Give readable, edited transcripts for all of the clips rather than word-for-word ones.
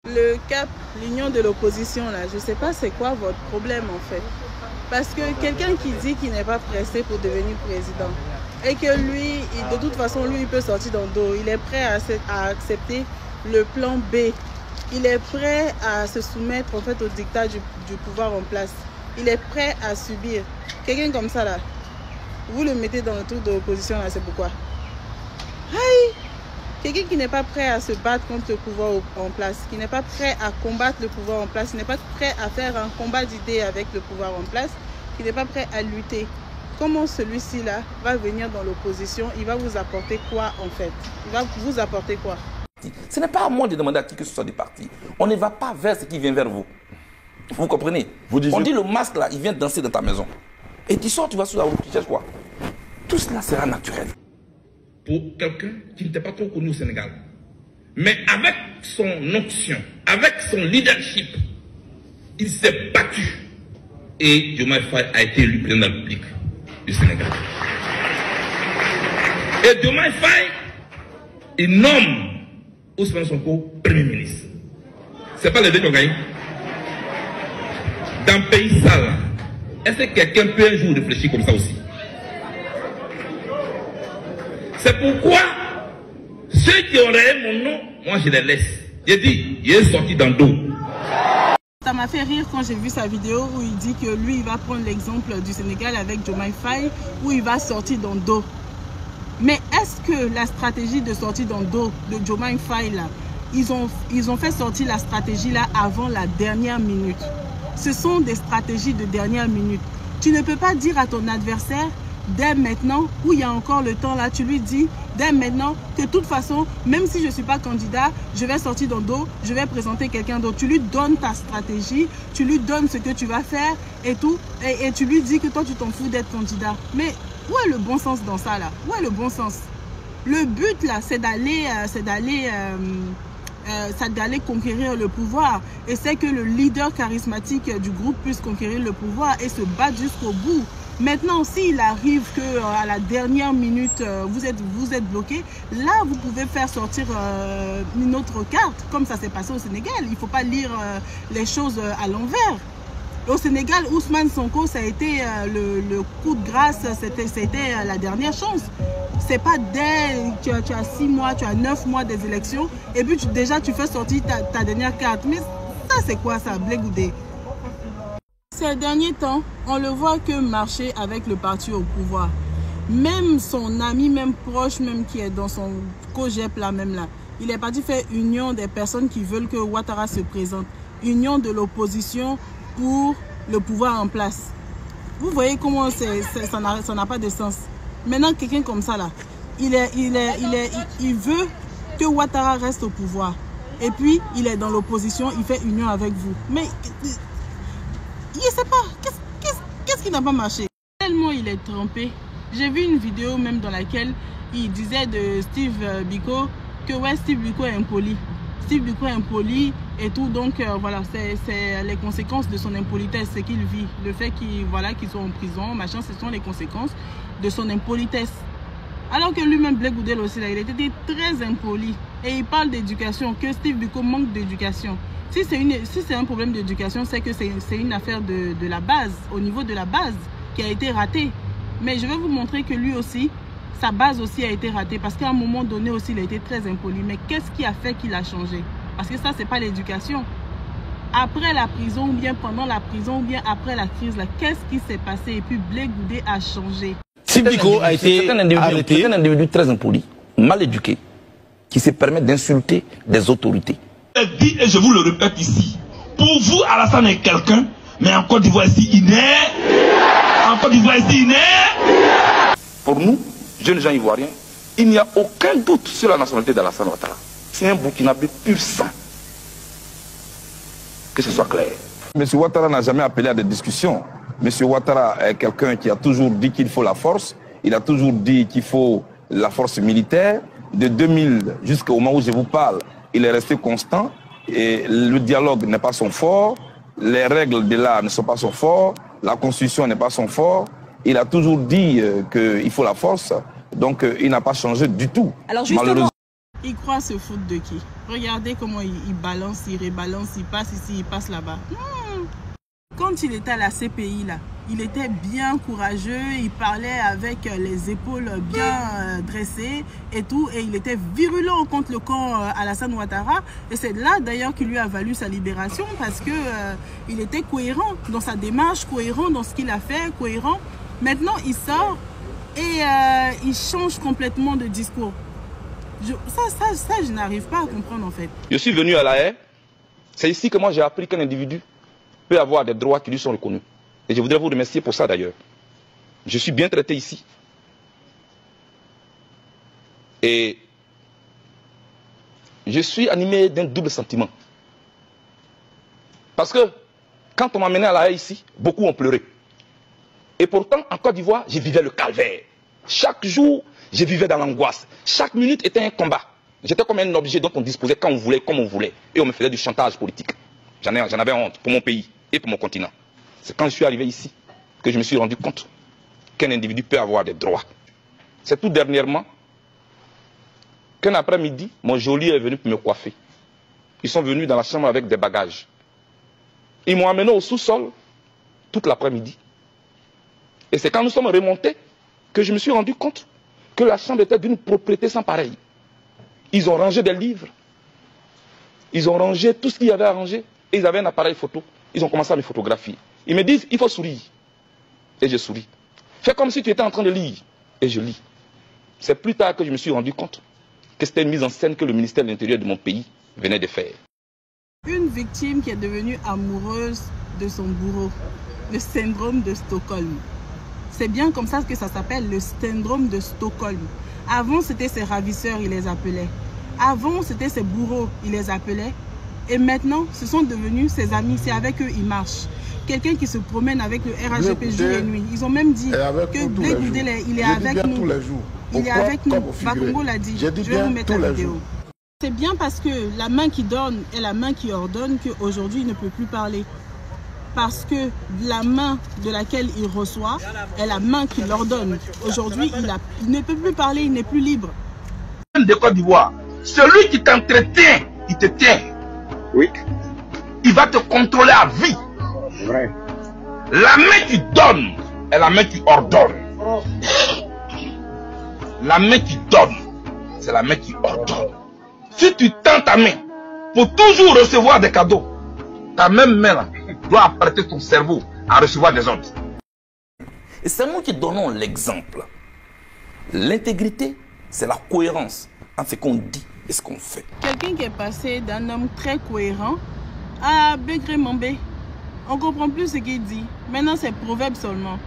Le CAP, l'union de l'opposition, là, je ne sais pas c'est quoi votre problème en fait. Parce que quelqu'un qui dit qu'il n'est pas pressé pour devenir président et que lui, de toute façon, lui, il peut sortir dans le dos. Il est prêt à accepter le plan B. Il est prêt à se soumettre en fait au dictat du pouvoir en place. Il est prêt à subir. Quelqu'un comme ça, là, vous le mettez dans le truc de l'opposition, là, c'est pourquoi? Aïe! Quelqu'un qui n'est pas prêt à se battre contre le pouvoir en place, qui n'est pas prêt à combattre le pouvoir en place, qui n'est pas prêt à faire un combat d'idées avec le pouvoir en place, qui n'est pas prêt à lutter. Comment celui-ci là va venir dans l'opposition? Il va vous apporter quoi en fait? Il va vous apporter quoi? Ce n'est pas à moi de demander à qui que ce soit du parti. On ne va pas vers ce qui vient vers vous. Vous comprenez? On dit le masque là, il vient danser dans ta maison. Et tu sors, tu vas sur la route, tu cherches quoi? Tout cela sera naturel. Pour quelqu'un qui n'était pas trop connu au Sénégal. Mais avec son onction, avec son leadership, il s'est battu. Et Diomaye Faye a été élu président de la République du Sénégal. Et Diomaye Faye, il nomme Ousmane Sonko Premier ministre. C'est pas les deux qui ont gagné. Dans un pays sale, est-ce que quelqu'un peut un jour réfléchir comme ça aussi? C'est pourquoi ceux qui auraient mon nom, moi je les laisse. J'ai dit, il est sorti dans le dos. Ça m'a fait rire quand j'ai vu sa vidéo où il dit que lui, il va prendre l'exemple du Sénégal avec Diomaye Faye, où il va sortir dans le dos. Mais est-ce que la stratégie de sortir dans le dos de Diomaye Faye, là, ils ont fait sortir la stratégie là avant la dernière minute? Ce sont des stratégies de dernière minute. Tu ne peux pas dire à ton adversaire, dès maintenant, où il y a encore le temps là, tu lui dis dès maintenant que de toute façon, même si je ne suis pas candidat, je vais sortir dans le dos, je vais présenter quelqu'un d'autre. Tu lui donnes ta stratégie, tu lui donnes ce que tu vas faire et tout, et tu lui dis que toi tu t'en fous d'être candidat. Mais où est le bon sens dans ça là? Où est le bon sens? Le but là, c'est d'aller conquérir le pouvoir, et c'est que le leader charismatique du groupe puisse conquérir le pouvoir et se battre jusqu'au bout. Maintenant, s'il arrive qu'à la dernière minute, vous êtes bloqué, là, vous pouvez faire sortir une autre carte, comme ça s'est passé au Sénégal. Il ne faut pas lire les choses à l'envers. Au Sénégal, Ousmane Sonko, ça a été le coup de grâce, c'était la dernière chance. C'est pas dès tu as 6 mois, tu as 9 mois des élections, et puis déjà tu fais sortir ta dernière carte. Mais ça, c'est quoi ça, Blé Goudé? Ces derniers temps, on le voit que marcher avec le parti au pouvoir. Même son ami, même proche, même qui est dans son cogep là, même là, il est parti faire union des personnes qui veulent que Ouattara se présente. Union de l'opposition pour le pouvoir en place. Vous voyez comment ça n'a pas de sens. Maintenant, quelqu'un comme ça là, il veut que Ouattara reste au pouvoir. Et puis, il est dans l'opposition, il fait union avec vous. Mais je ne sais pas, qu'est-ce qui n'a pas marché? Tellement il est trompé. J'ai vu une vidéo même dans laquelle il disait de Steve Biko que ouais, Steve Biko est impoli. Steve Biko est impoli et tout, donc voilà, c'est les conséquences de son impolitesse, ce qu'il vit. Le fait qu'il soit en prison, machin, ce sont les conséquences de son impolitesse. Alors que lui-même, Blé Goudé aussi, là, il était très impoli. Et il parle d'éducation, que Steve Biko manque d'éducation. Si c'est un problème d'éducation, c'est que c'est une affaire de la base, au niveau de la base, qui a été ratée. Mais je vais vous montrer que lui aussi, sa base aussi a été ratée, parce qu'à un moment donné aussi, il a été très impoli. Mais qu'est-ce qui a fait qu'il a changé? Parce que ça, c'est pas l'éducation. Après la prison, ou bien pendant la prison, ou bien après la crise, qu'est-ce qui s'est passé? Et puis Blé Goudé a changé. Steve Biko a été un individu très impoli, mal éduqué, qui se permet d'insulter des autorités. Je dis et je vous le répète ici. Pour vous, Alassane est quelqu'un, mais en Côte d'Ivoire ici, il est. En Côte d'Ivoire ici, il est. Pour nous, jeunes gens ivoiriens, il n'y a aucun doute sur la nationalité d'Alassane Ouattara. C'est un Burkinabé pur sang. Que ce soit clair. M. Ouattara n'a jamais appelé à des discussions. M. Ouattara est quelqu'un qui a toujours dit qu'il faut la force. Il a toujours dit qu'il faut la force militaire. De 2000 jusqu'au moment où je vous parle, il est resté constant et le dialogue n'est pas son fort, les règles de l'art ne sont pas son fort, la constitution n'est pas son fort. Il a toujours dit qu'il faut la force, donc il n'a pas changé du tout. Alors justement, Il croit se foutre de qui? Regardez comment il balance, il rebalance, il passe ici, il passe là-bas. Quand il était à la CPI, là, il était bien courageux, il parlait avec les épaules bien dressées et tout, et il était virulent contre le camp Alassane Ouattara. Et c'est là d'ailleurs qu'il lui a valu sa libération, parce que il était cohérent dans sa démarche, cohérent dans ce qu'il a fait, cohérent. Maintenant, il sort et il change complètement de discours. Ça, je n'arrive pas à comprendre en fait. Je suis venu à La Haye. C'est ici que moi j'ai appris qu'un individu peut avoir des droits qui lui sont reconnus. Et je voudrais vous remercier pour ça d'ailleurs. Je suis bien traité ici. Et je suis animé d'un double sentiment. Parce que quand on m'a mené à La Haye ici, beaucoup ont pleuré. Et pourtant, en Côte d'Ivoire, je vivais le calvaire. Chaque jour, je vivais dans l'angoisse. Chaque minute était un combat. J'étais comme un objet dont on disposait quand on voulait, comme on voulait. Et on me faisait du chantage politique. J'en avais honte pour mon pays et pour mon continent. C'est quand je suis arrivé ici que je me suis rendu compte qu'un individu peut avoir des droits. C'est tout dernièrement qu'un après-midi, mon geôlier est venu pour me coiffer. Ils sont venus dans la chambre avec des bagages. Ils m'ont amené au sous-sol toute l'après-midi. Et c'est quand nous sommes remontés que je me suis rendu compte que la chambre était d'une propriété sans pareil. Ils ont rangé des livres. Ils ont rangé tout ce qu'il y avait à ranger. Et ils avaient un appareil photo. Ils ont commencé à me photographier. Ils me disent, il faut sourire. Et je souris. Fais comme si tu étais en train de lire. Et je lis. C'est plus tard que je me suis rendu compte que c'était une mise en scène que le ministère de l'Intérieur de mon pays venait de faire. Une victime qui est devenue amoureuse de son bourreau. Le syndrome de Stockholm. C'est bien comme ça que ça s'appelle, le syndrome de Stockholm. Avant, c'était ses ravisseurs, il les appelait. Avant, c'était ses bourreaux, il les appelait. Et maintenant, ce sont devenus ses amis. C'est avec eux, il marche. Quelqu'un qui se promène avec le RHGP jour et nuit. Ils ont même dit que Blé Goudé, il est avec nous. Il est avec nous. Bakongo l'a dit. Je vais vous mettre la vidéo. C'est bien parce que la main qui donne et la main qui ordonne qu'aujourd'hui, il ne peut plus parler. Parce que la main de laquelle il reçoit est la main qui l'ordonne. Aujourd'hui, il ne peut plus parler, il n'est plus libre. De Côte d'Ivoire, celui qui t'entretient, il te tient. Oui. Il va te contrôler à vie. Vrai. La main qui donne est la main qui ordonne. La main qui donne, c'est la main qui ordonne. Si tu tends ta main pour toujours recevoir des cadeaux, ta même main là doit apprêter ton cerveau à recevoir des ordres. Et c'est nous qui donnons l'exemple. L'intégrité, c'est la cohérence entre ce qu'on dit et ce qu'on fait. Quelqu'un qui est passé d'un homme très cohérent à Begré Mambé. On ne comprend plus ce qu'il dit. Maintenant, c'est proverbe seulement.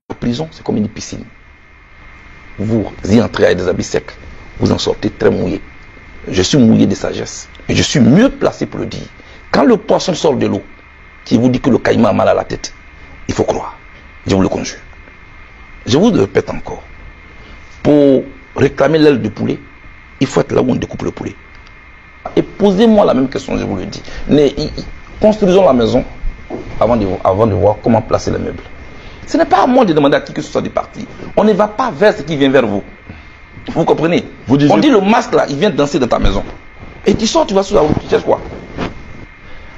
La prison, c'est comme une piscine. Vous y entrez avec des habits secs, vous en sortez très mouillé. Je suis mouillé de sagesse. Et je suis mieux placé pour le dire. Quand le poisson sort de l'eau, qui vous dit que le caïman a mal à la tête, il faut croire. Je vous le conjure. Je vous le répète encore. Pour réclamer l'aile de poulet, il faut être là où on découpe le poulet. Et posez-moi la même question, je vous le dis. Construisons la maison avant de voir comment placer les meubles. Ce n'est pas à moi de demander à qui que ce soit de partir. On ne va pas vers ce qui vient vers vous. Vous comprenez? On dit le masque là, il vient danser dans ta maison. Et tu sors, tu vas sur la route, tu cherches quoi?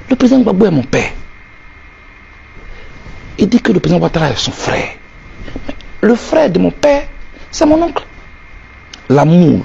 Le président Gbagbo est mon père. Il dit que le président Ouattara est son frère. Mais le frère de mon père, c'est mon oncle. L'amour